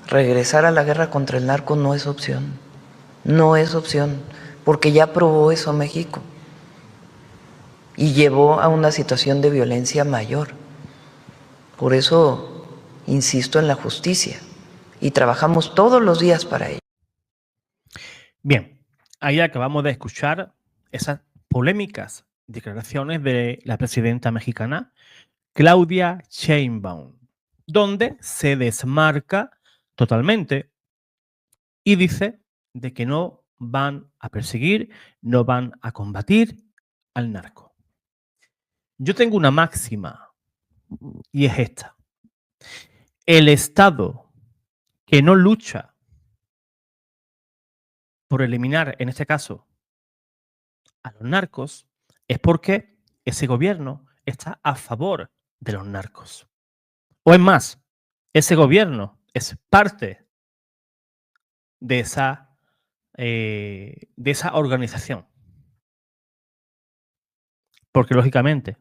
Regresar a la guerra contra el narco no es opción. No es opción, porque ya probó eso México y llevó a una situación de violencia mayor. Por eso insisto en la justicia y trabajamos todos los días para ello. Bien, ahí acabamos de escuchar esas polémicas declaraciones de la presidenta mexicana Claudia Sheinbaum, donde se desmarca totalmente y dice de que no van a perseguir, no van a combatir al narco. Yo tengo una máxima y es esta. El Estado que no lucha por eliminar, en este caso, a los narcos, es porque ese gobierno está a favor de los narcos. O es más, ese gobierno es parte de esa organización. Porque, lógicamente,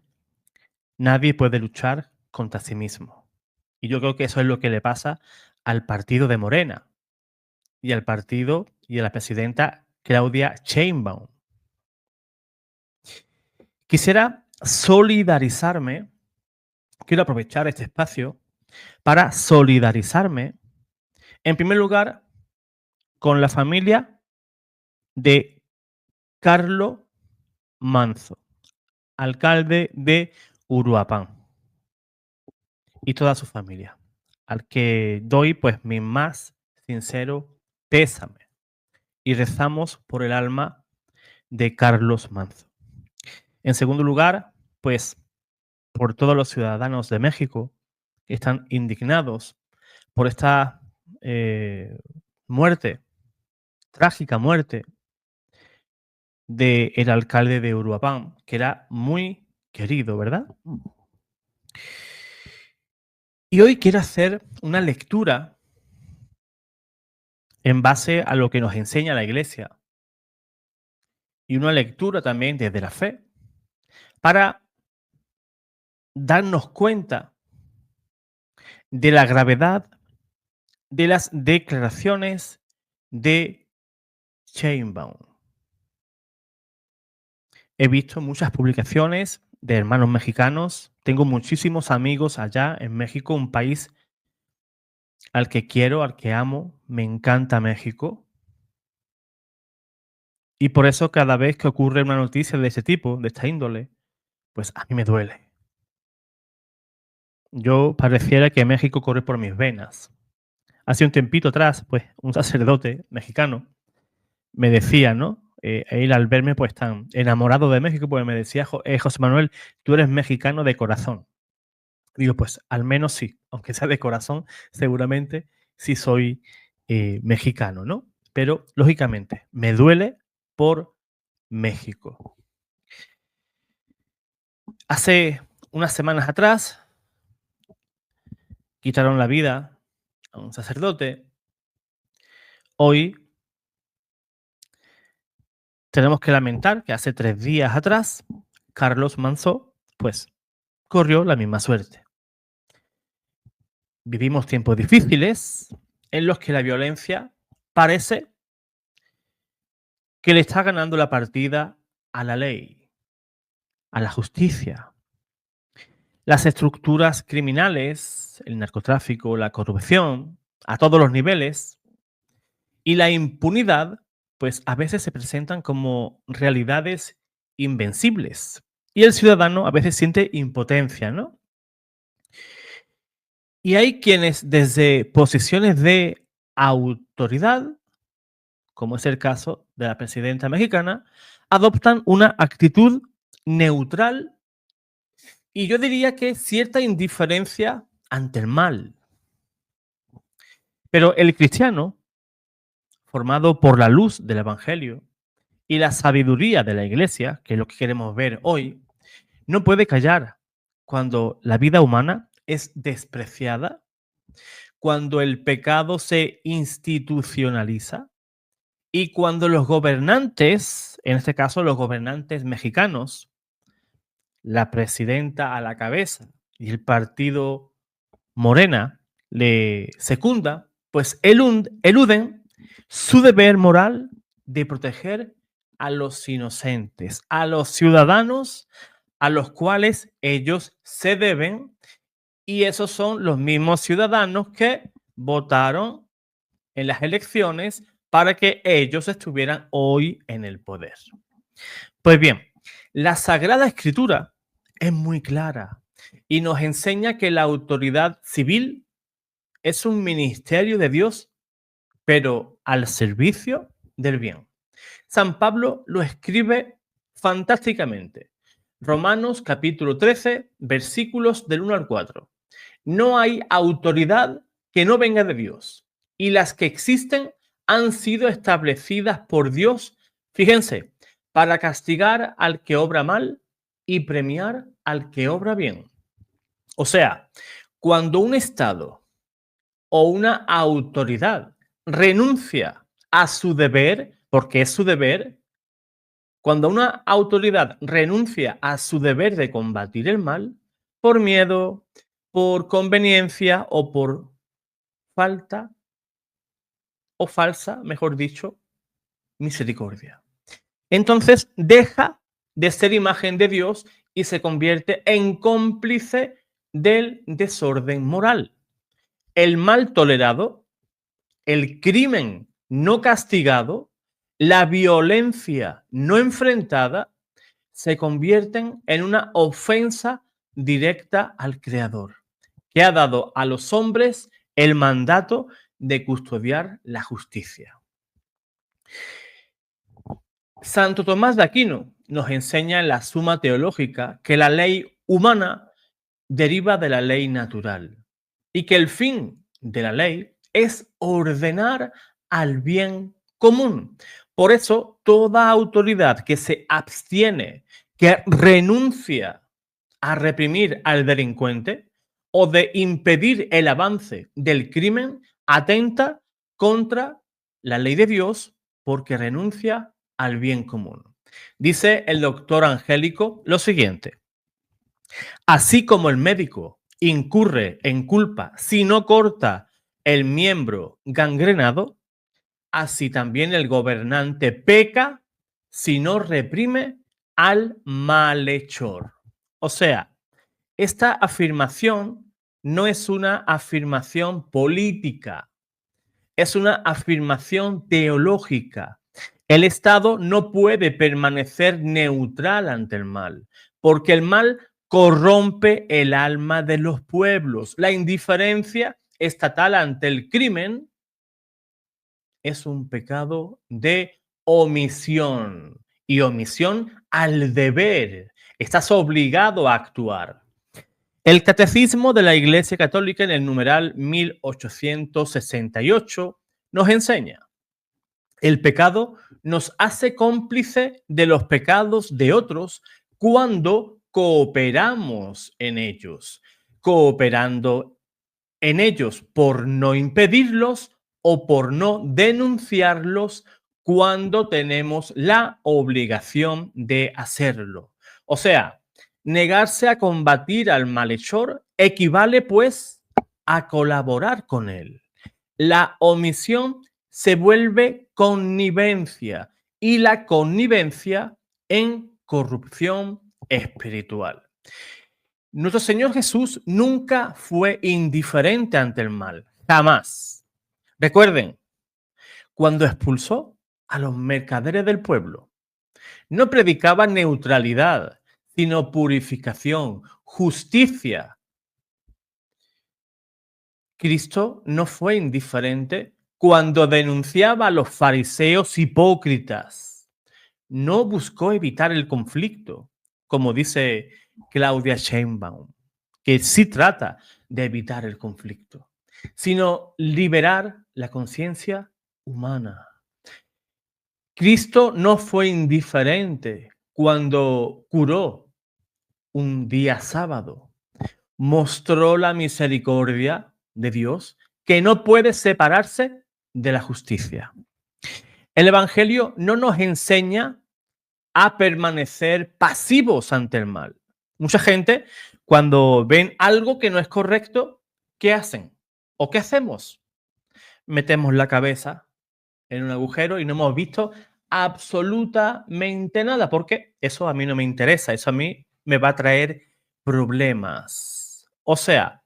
nadie puede luchar contra sí mismo. Y yo creo que eso es lo que le pasa al partido de Morena y al partido y a la presidenta Claudia Sheinbaum. Quisiera solidarizarme, quiero aprovechar este espacio para solidarizarme, en primer lugar, con la familia de Carlos Manzo, alcalde de Uruapan, y toda su familia, al que doy pues mi más sincero pésame y rezamos por el alma de Carlos Manzo. En segundo lugar, pues por todos los ciudadanos de México que están indignados por esta muerte, trágica muerte del alcalde de Uruapan, que era muy querido, ¿verdad? Y hoy quiero hacer una lectura en base a lo que nos enseña la Iglesia y una lectura también desde la fe para darnos cuenta de la gravedad de las declaraciones de Sheinbaum. He visto muchas publicaciones de hermanos mexicanos. Tengo muchísimos amigos allá en México, un país al que quiero, al que amo. Me encanta México. Y por eso cada vez que ocurre una noticia de ese tipo, de esta índole, pues a mí me duele. Yo pareciera que México corre por mis venas. Hace un tiempito atrás, pues un sacerdote mexicano me decía, ¿no? Él al verme pues tan enamorado de México, pues me decía, José Manuel, tú eres mexicano de corazón. Digo, pues al menos sí, aunque sea de corazón, seguramente sí soy mexicano, ¿no? Pero lógicamente me duele por México. Hace unas semanas atrás quitaron la vida a un sacerdote. Hoy tenemos que lamentar que hace 3 días atrás Carlos Manzo, pues, corrió la misma suerte. Vivimos tiempos difíciles en los que la violencia parece que le está ganando la partida a la ley, a la justicia. Las estructuras criminales, el narcotráfico, la corrupción, a todos los niveles, y la impunidad, pues a veces se presentan como realidades invencibles. Y el ciudadano a veces siente impotencia, ¿no? Y hay quienes desde posiciones de autoridad, como es el caso de la presidenta mexicana, adoptan una actitud neutral y yo diría que cierta indiferencia ante el mal. Pero el cristiano, formado por la luz del Evangelio y la sabiduría de la Iglesia, que es lo que queremos ver hoy, no puede callar cuando la vida humana es despreciada, cuando el pecado se institucionaliza y cuando los gobernantes, en este caso los gobernantes mexicanos, la presidenta a la cabeza y el partido Morena le secunda, pues eluden su deber moral de proteger a los inocentes, a los ciudadanos a los cuales ellos se deben, y esos son los mismos ciudadanos que votaron en las elecciones para que ellos estuvieran hoy en el poder. Pues bien, la Sagrada Escritura es muy clara y nos enseña que la autoridad civil es un ministerio de Dios, pero al servicio del bien. San Pablo lo escribe fantásticamente. Romanos capítulo 13, versículos del 1 al 4. No hay autoridad que no venga de Dios, y las que existen han sido establecidas por Dios, fíjense, para castigar al que obra mal y premiar al que obra bien. O sea, cuando un Estado o una autoridad renuncia a su deber, porque es su deber, cuando una autoridad renuncia a su deber de combatir el mal, por miedo, por conveniencia o por falta o falsa, mejor dicho, misericordia. Entonces deja de ser imagen de Dios y se convierte en cómplice del desorden moral. El mal tolerado, el crimen no castigado, la violencia no enfrentada, se convierten en una ofensa directa al Creador, que ha dado a los hombres el mandato de custodiar la justicia. Santo Tomás de Aquino nos enseña en la Suma Teológica que la ley humana deriva de la ley natural y que el fin de la ley es ordenar al bien común. Por eso, toda autoridad que se abstiene, que renuncia a reprimir al delincuente o de impedir el avance del crimen, atenta contra la ley de Dios porque renuncia al bien común. Dice el doctor Angélico lo siguiente: así como el médico incurre en culpa si no corta el miembro gangrenado, así también el gobernante peca si no reprime al malhechor. O sea, esta afirmación no es una afirmación política, es una afirmación teológica. El Estado no puede permanecer neutral ante el mal, porque el mal corrompe el alma de los pueblos. La indiferencia estatal ante el crimen es un pecado de omisión y omisión al deber. Estás obligado a actuar. El Catecismo de la Iglesia Católica en el numeral 1868 nos enseña: el pecado nos hace cómplice de los pecados de otros cuando cooperamos en ellos, cooperando en ellos por no impedirlos o por no denunciarlos cuando tenemos la obligación de hacerlo. O sea, negarse a combatir al malhechor equivale, pues, a colaborar con él. La omisión se vuelve connivencia y la connivencia en corrupción espiritual. Nuestro Señor Jesús nunca fue indiferente ante el mal, jamás. Recuerden, cuando expulsó a los mercaderes del pueblo, no predicaba neutralidad, sino purificación, justicia. Cristo no fue indiferente cuando denunciaba a los fariseos hipócritas. No buscó evitar el conflicto, como dice Claudia Sheinbaum, que sí trata de evitar el conflicto, sino liberar la conciencia humana. Cristo no fue indiferente cuando curó un día sábado. Mostró la misericordia de Dios que no puede separarse de la justicia. El Evangelio no nos enseña a permanecer pasivos ante el mal. Mucha gente, cuando ven algo que no es correcto, ¿qué hacen? ¿O qué hacemos? metemos la cabeza en un agujero y no hemos visto absolutamente nada, porque eso a mí no me interesa, eso a mí me va a traer problemas. O sea,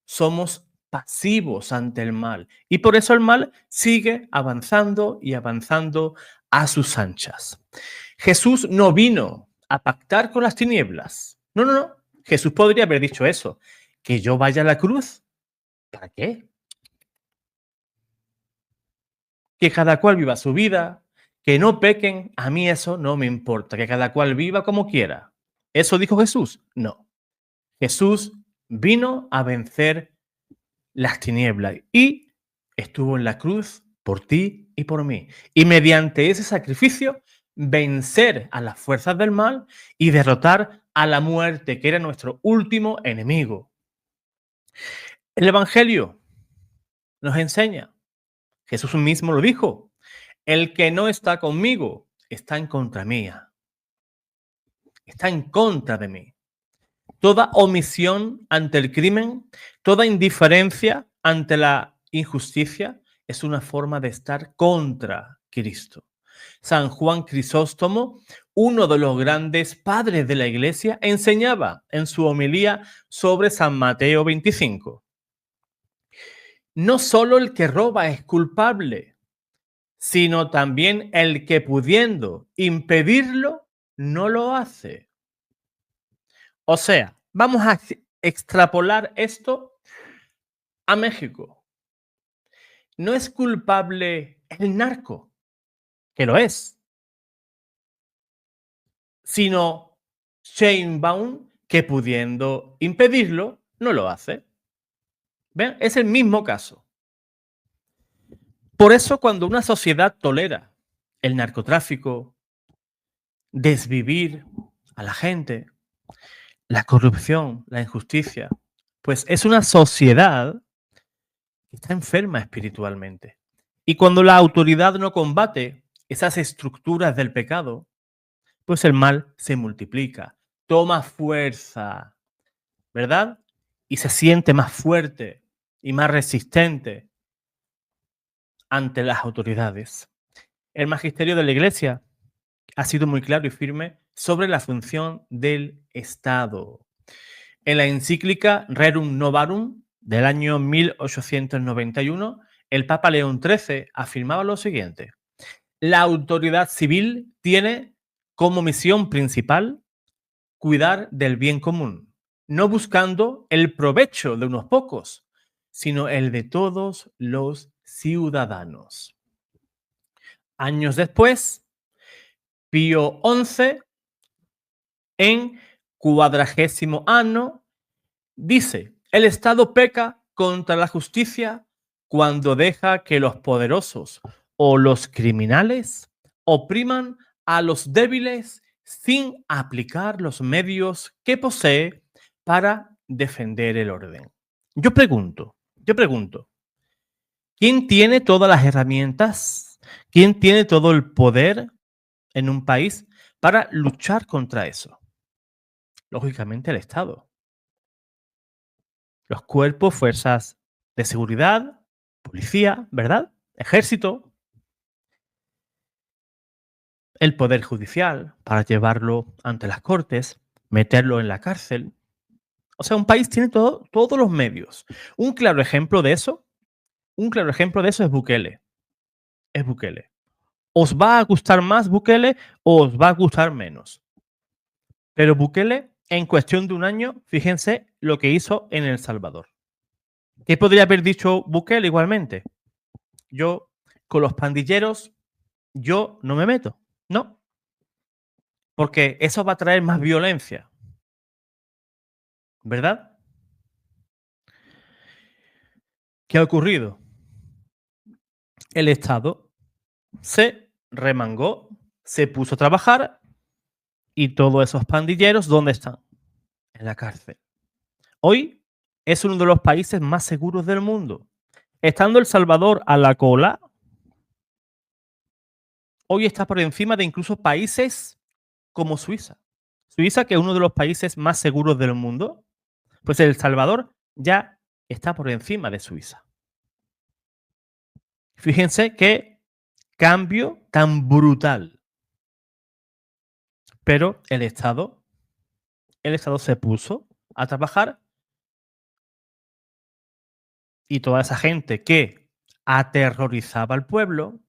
somos pasivos ante el mal y por eso el mal sigue avanzando y avanzando a sus anchas. Jesús no vino a pactar con las tinieblas. No, no, no. Jesús podría haber dicho eso. Que yo vaya a la cruz. ¿Para qué? Que cada cual viva su vida, que no pequen, a mí eso no me importa, que cada cual viva como quiera. ¿Eso dijo Jesús? No. Jesús vino a vencer las tinieblas y estuvo en la cruz por ti y por mí. Y mediante ese sacrificio, vencer a las fuerzas del mal y derrotar a la muerte, que era nuestro último enemigo. El Evangelio nos enseña, Jesús mismo lo dijo, el que no está conmigo está en contra mía, está en contra de mí. Toda omisión ante el crimen, toda indiferencia ante la injusticia es una forma de estar contra Cristo. San Juan Crisóstomo, uno de los grandes padres de la Iglesia, enseñaba en su homilía sobre San Mateo 25. No solo el que roba es culpable, sino también el que pudiendo impedirlo, no lo hace. O sea, vamos a extrapolar esto a México. No es culpable el narco, que lo es, sino Sheinbaum, que pudiendo impedirlo, no lo hace. ¿Ven? Es el mismo caso. Por eso, cuando una sociedad tolera el narcotráfico, desvivir a la gente, la corrupción, la injusticia, pues es una sociedad que está enferma espiritualmente. Y cuando la autoridad no combate esas estructuras del pecado, pues el mal se multiplica, toma fuerza, ¿verdad? Y se siente más fuerte y más resistente ante las autoridades. El magisterio de la Iglesia ha sido muy claro y firme sobre la función del Estado. En la encíclica Rerum Novarum del año 1891, el Papa León XIII afirmaba lo siguiente: la autoridad civil tiene como misión principal cuidar del bien común, no buscando el provecho de unos pocos, sino el de todos los ciudadanos. Años después, Pío XI, en 40º año, dice: el Estado peca contra la justicia cuando deja que los poderosos o los criminales opriman a los débiles sin aplicar los medios que posee para defender el orden. Yo pregunto, ¿quién tiene todas las herramientas? ¿Quién tiene todo el poder en un país para luchar contra eso? Lógicamente el Estado. Los cuerpos, fuerzas de seguridad, policía, ¿verdad? Ejército, el poder judicial para llevarlo ante las cortes, meterlo en la cárcel. O sea, un país tiene todos los medios. Un claro ejemplo de eso es Bukele. Es Bukele. ¿Os va a gustar más Bukele o os va a gustar menos? Pero Bukele, en cuestión de un año, fíjense lo que hizo en El Salvador. ¿Qué podría haber dicho Bukele igualmente? Yo, con los pandilleros, yo no me meto. No. Porque eso va a traer más violencia. ¿Verdad? ¿Qué ha ocurrido? El Estado se remangó, se puso a trabajar y todos esos pandilleros, ¿dónde están? En la cárcel. Hoy es uno de los países más seguros del mundo. Estando El Salvador a la cola, hoy está por encima de incluso países como Suiza. Suiza, que es uno de los países más seguros del mundo, pues El Salvador ya está por encima de Suiza. Fíjense qué cambio tan brutal. Pero el Estado se puso a trabajar y toda esa gente que aterrorizaba al pueblo,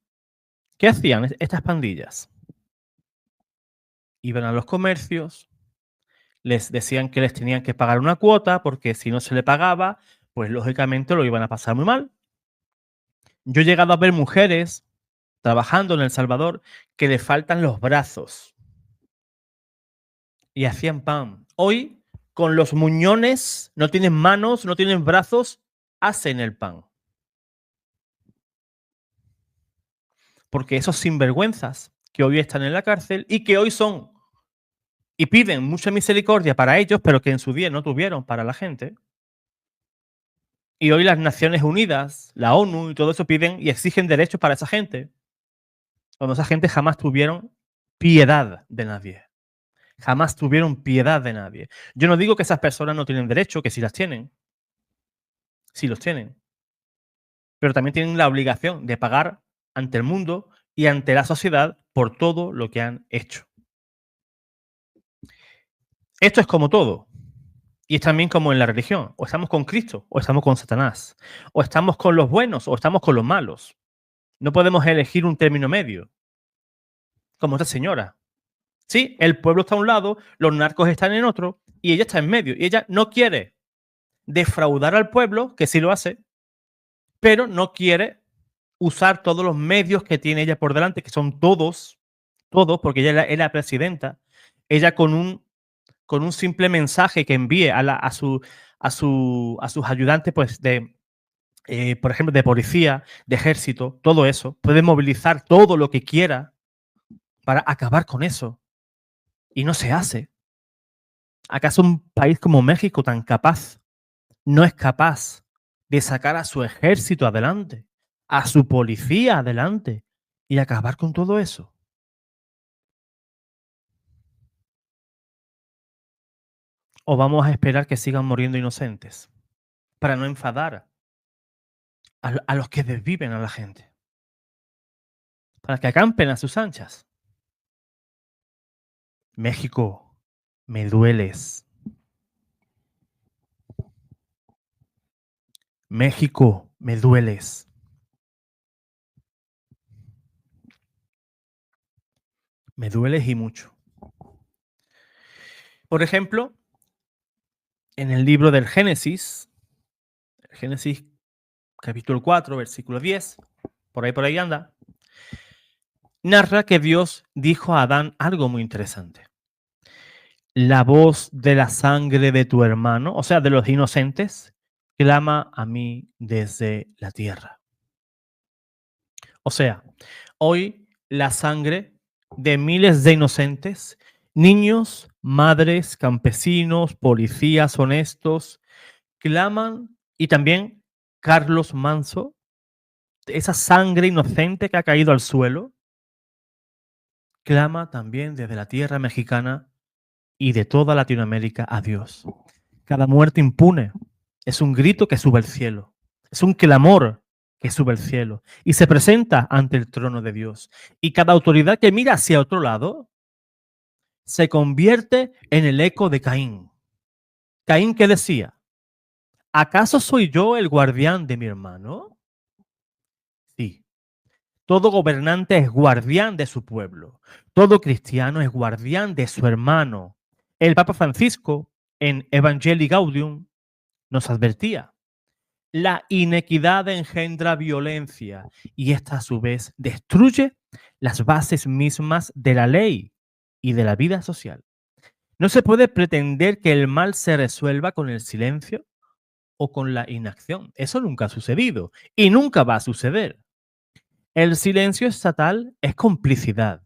¿qué hacían estas pandillas? Iban a los comercios, les decían que les tenían que pagar una cuota porque si no se le pagaba, pues lógicamente lo iban a pasar muy mal. Yo he llegado a ver mujeres trabajando en El Salvador que le faltan los brazos y hacían pan. Hoy, con los muñones, no tienen manos, no tienen brazos, hacen el pan. Porque esos sinvergüenzas que hoy están en la cárcel y que hoy son y piden mucha misericordia para ellos, pero que en su día no tuvieron para la gente. Y hoy las Naciones Unidas, la ONU y todo eso piden y exigen derechos para esa gente. Cuando esa gente jamás tuvieron piedad de nadie. Jamás tuvieron piedad de nadie. Yo no digo que esas personas no tienen derecho, que sí las tienen. Sí los tienen. Pero también tienen la obligación de pagar ante el mundo y ante la sociedad por todo lo que han hecho. Esto es como todo. Y es también como en la religión. O estamos con Cristo o estamos con Satanás. O estamos con los buenos o estamos con los malos. No podemos elegir un término medio. Como esta señora. Sí, el pueblo está a un lado, los narcos están en otro y ella está en medio. Y ella no quiere defraudar al pueblo, que sí lo hace, pero no quiere usar todos los medios que tiene ella por delante, que son todos, porque ella es la presidenta. Ella con un simple mensaje que envíe a sus ayudantes, pues por ejemplo, de policía, de ejército, todo eso, puede movilizar todo lo que quiera para acabar con eso. Y no se hace. ¿Acaso un país como México, tan capaz, no es capaz de sacar a su ejército adelante, a su policía adelante y acabar con todo eso? ¿O vamos a esperar que sigan muriendo inocentes para no enfadar a los que desviven a la gente? Para que acampen a sus anchas. México, me dueles. México, me dueles. Me dueles y mucho. Por ejemplo, en el libro del Génesis capítulo 4, versículo 10, por ahí anda, narra que Dios dijo a Adán algo muy interesante. La voz de la sangre de tu hermano, o sea, de los inocentes, clama a mí desde la tierra. O sea, hoy la sangre de miles de inocentes, niños, madres, campesinos, policías honestos, claman, y también Carlos Manso, esa sangre inocente que ha caído al suelo, clama también desde la tierra mexicana y de toda Latinoamérica a Dios. Cada muerte impune es un grito que sube al cielo, es un clamor que sube al cielo y se presenta ante el trono de Dios. Y cada autoridad que mira hacia otro lado se convierte en el eco de Caín. Caín, que decía: ¿acaso soy yo el guardián de mi hermano? Sí. Todo gobernante es guardián de su pueblo. Todo cristiano es guardián de su hermano. El Papa Francisco, en Evangelii Gaudium, nos advertía: la inequidad engendra violencia y esta a su vez destruye las bases mismas de la ley y de la vida social. No se puede pretender que el mal se resuelva con el silencio o con la inacción. Eso nunca ha sucedido y nunca va a suceder. El silencio estatal es complicidad.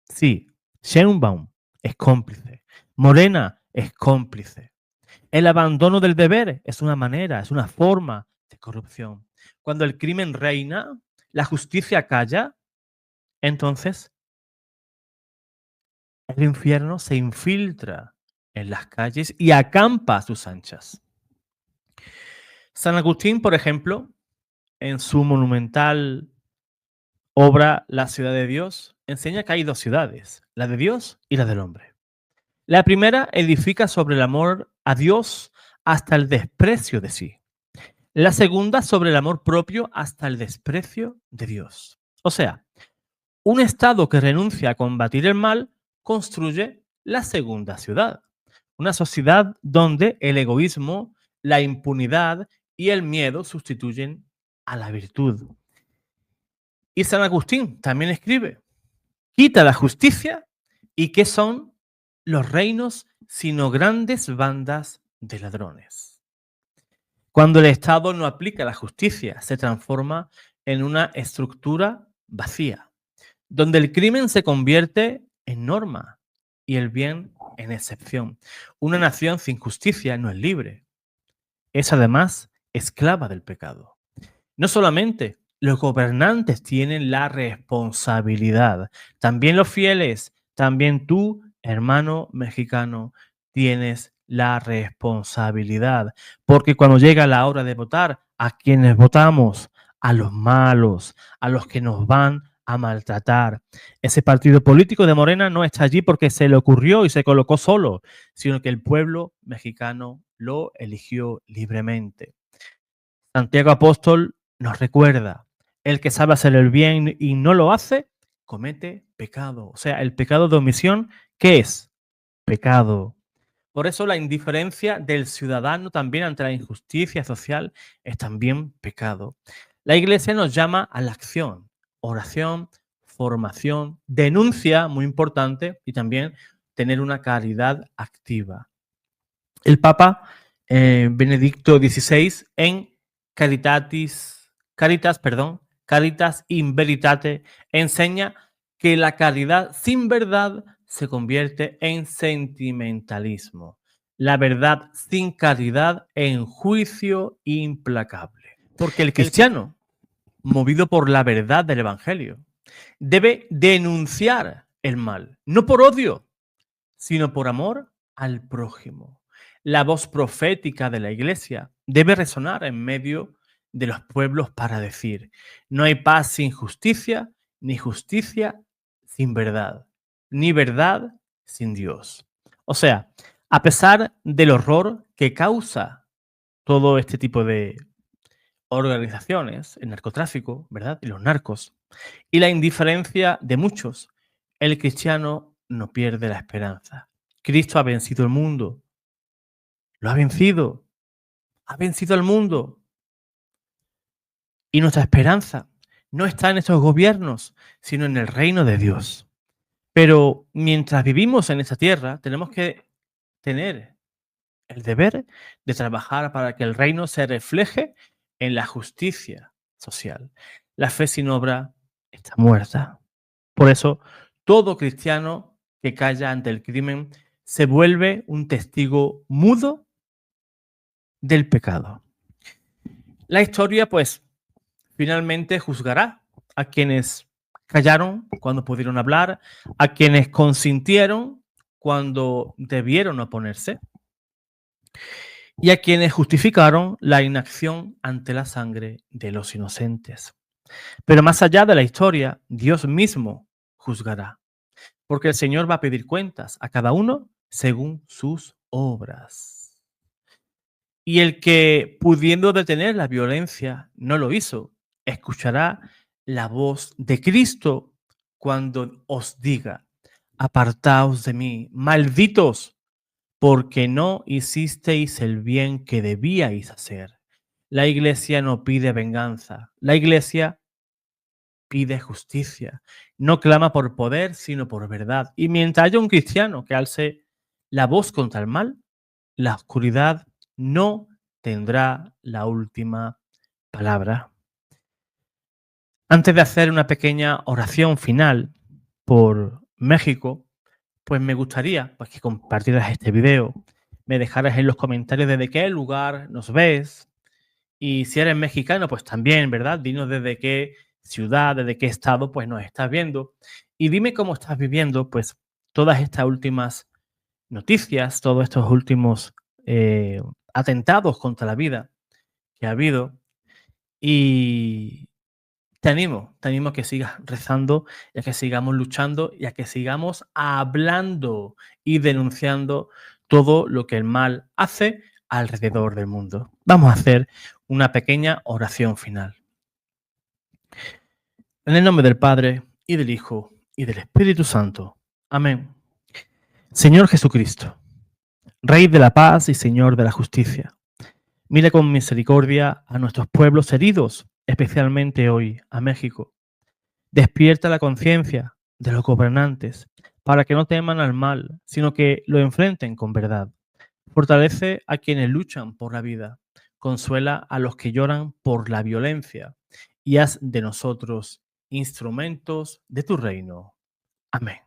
Sí, Sheinbaum es cómplice. Morena es cómplice. El abandono del deber es una manera, es una forma de corrupción. Cuando el crimen reina, la justicia calla, entonces el infierno se infiltra en las calles y acampa a sus anchas. San Agustín, por ejemplo, en su monumental obra La ciudad de Dios, enseña que hay dos ciudades, la de Dios y la del hombre. La primera edifica sobre el amor a Dios hasta el desprecio de sí. La segunda sobre el amor propio hasta el desprecio de Dios. O sea, un Estado que renuncia a combatir el mal construye la segunda ciudad. Una sociedad donde el egoísmo, la impunidad y el miedo sustituyen a la virtud. Y San Agustín también escribe, quita la justicia y ¿qué son los reinos sino grandes bandas de ladrones? Cuando el Estado no aplica la justicia, se transforma en una estructura vacía, donde el crimen se convierte en norma y el bien en excepción. Una nación sin justicia no es libre. Es además esclava del pecado. No solamente los gobernantes tienen la responsabilidad, también los fieles, también tú, hermano mexicano, tienes la responsabilidad. Porque cuando llega la hora de votar, ¿a quienes votamos? A los malos, a los que nos van a maltratar. Ese partido político de Morena no está allí porque se le ocurrió y se colocó solo, sino que el pueblo mexicano lo eligió libremente. Santiago Apóstol nos recuerda, el que sabe hacer el bien y no lo hace, comete pecado. O sea, el pecado de omisión, ¿qué es? Pecado. Por eso la indiferencia del ciudadano también ante la injusticia social es también pecado. La Iglesia nos llama a la acción, oración, formación, denuncia, muy importante, y también tener una caridad activa. El Papa Benedicto XVI en Caritas in Veritate enseña que la caridad sin verdad se convierte en sentimentalismo. La verdad sin caridad en juicio implacable. Porque el cristiano, movido por la verdad del Evangelio, debe denunciar el mal, no por odio, sino por amor al prójimo. La voz profética de la Iglesia debe resonar en medio de los pueblos para decir, no hay paz sin justicia, ni justicia sin verdad, ni verdad sin Dios. O sea, a pesar del horror que causa todo este tipo de organizaciones, el narcotráfico, ¿verdad? Y los narcos, y la indiferencia de muchos, el cristiano no pierde la esperanza. Cristo ha vencido el mundo. Lo ha vencido. Ha vencido al mundo. Y nuestra esperanza no está en estos gobiernos, sino en el reino de Dios. Pero mientras vivimos en esta tierra, tenemos que tener el deber de trabajar para que el reino se refleje en la justicia social. La fe sin obra está muerta. Por eso, todo cristiano que calla ante el crimen se vuelve un testigo mudo del pecado. La historia, pues, finalmente juzgará a quienes callaron cuando pudieron hablar, a quienes consintieron cuando debieron oponerse y a quienes justificaron la inacción ante la sangre de los inocentes. Pero más allá de la historia, Dios mismo juzgará, porque el Señor va a pedir cuentas a cada uno según sus obras. Y el que, pudiendo detener la violencia, no lo hizo, escuchará la voz de Cristo cuando os diga, apartaos de mí, malditos, porque no hicisteis el bien que debíais hacer. La Iglesia no pide venganza, la Iglesia pide justicia, no clama por poder, sino por verdad. Y mientras haya un cristiano que alce la voz contra el mal, la oscuridad no tendrá la última palabra. Antes de hacer una pequeña oración final por México, pues me gustaría pues, que compartieras este video, me dejaras en los comentarios desde qué lugar nos ves y si eres mexicano, pues también, ¿verdad? Dinos desde qué ciudad, desde qué estado, pues nos estás viendo y dime cómo estás viviendo, pues todas estas últimas noticias, todos estos últimos atentados contra la vida que ha habido Y te animo a que sigas rezando y a que sigamos luchando y a que sigamos hablando y denunciando todo lo que el mal hace alrededor del mundo. Vamos a hacer una pequeña oración final. En el nombre del Padre, y del Hijo, y del Espíritu Santo. Amén. Señor Jesucristo, Rey de la paz y Señor de la justicia, mira con misericordia a nuestros pueblos heridos, especialmente hoy a México. Despierta la conciencia de los gobernantes para que no teman al mal, sino que lo enfrenten con verdad. Fortalece a quienes luchan por la vida, consuela a los que lloran por la violencia y haz de nosotros instrumentos de tu reino. Amén.